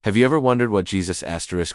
Have you ever wondered what Jesus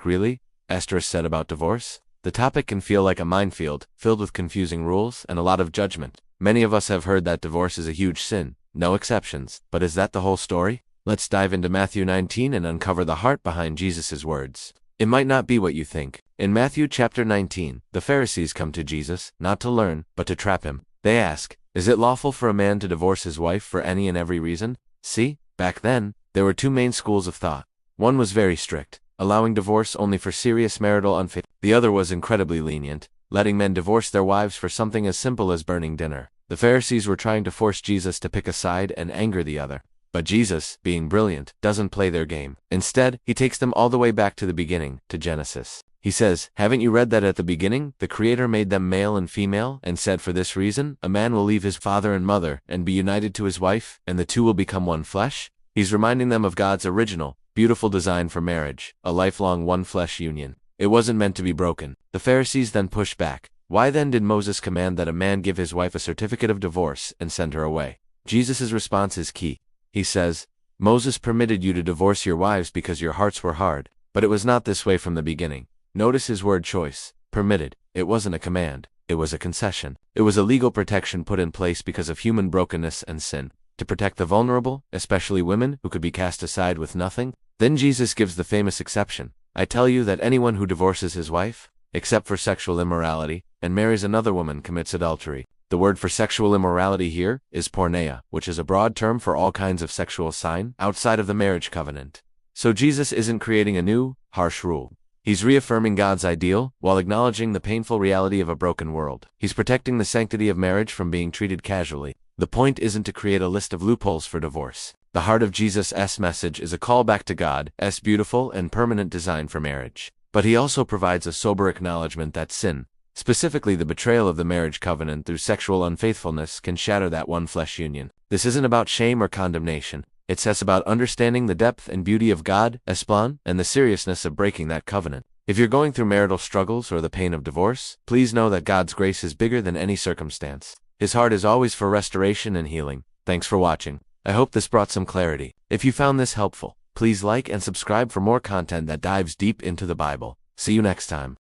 really said about divorce? The topic can feel like a minefield, filled with confusing rules and a lot of judgment. Many of us have heard that divorce is a huge sin, no exceptions. But is that the whole story? Let's dive into Matthew 19 and uncover the heart behind Jesus' words. It might not be what you think. In Matthew chapter 19, the Pharisees come to Jesus, not to learn, but to trap him. They ask, "Is it lawful for a man to divorce his wife for any and every reason?" See, back then, there were two main schools of thought. One was very strict, allowing divorce only for serious marital unfit. The other was incredibly lenient, letting men divorce their wives for something as simple as burning dinner. The Pharisees were trying to force Jesus to pick a side and anger the other. But Jesus, being brilliant, doesn't play their game. Instead, he takes them all the way back to the beginning, to Genesis. He says, "Haven't you read that at the beginning, the Creator made them male and female, and said for this reason, a man will leave his father and mother, and be united to his wife, and the two will become one flesh?" He's reminding them of God's original, beautiful design for marriage, a lifelong one-flesh union. It wasn't meant to be broken. The Pharisees then pushed back. Why then did Moses command that a man give his wife a certificate of divorce and send her away? Jesus' response is key. He says, "Moses permitted you to divorce your wives because your hearts were hard, but it was not this way from the beginning." Notice his word choice, permitted. It wasn't a command, it was a concession. It was a legal protection put in place because of human brokenness and sin, to protect the vulnerable, especially women who could be cast aside with nothing. Then Jesus gives the famous exception. "I tell you that anyone who divorces his wife, except for sexual immorality, and marries another woman commits adultery." The word for sexual immorality here is porneia, which is a broad term for all kinds of sexual sin outside of the marriage covenant. So Jesus isn't creating a new, harsh rule. He's reaffirming God's ideal, while acknowledging the painful reality of a broken world. He's protecting the sanctity of marriage from being treated casually. The point isn't to create a list of loopholes for divorce. The heart of Jesus' message is a call back to God's beautiful and permanent design for marriage. But he also provides a sober acknowledgement that sin, specifically the betrayal of the marriage covenant through sexual unfaithfulness, can shatter that one-flesh union. This isn't about shame or condemnation. It says about understanding the depth and beauty of God's plan and the seriousness of breaking that covenant. If you're going through marital struggles or the pain of divorce, please know that God's grace is bigger than any circumstance. His heart is always for restoration and healing. Thanks for watching. I hope this brought some clarity. If you found this helpful, please like and subscribe for more content that dives deep into the Bible. See you next time.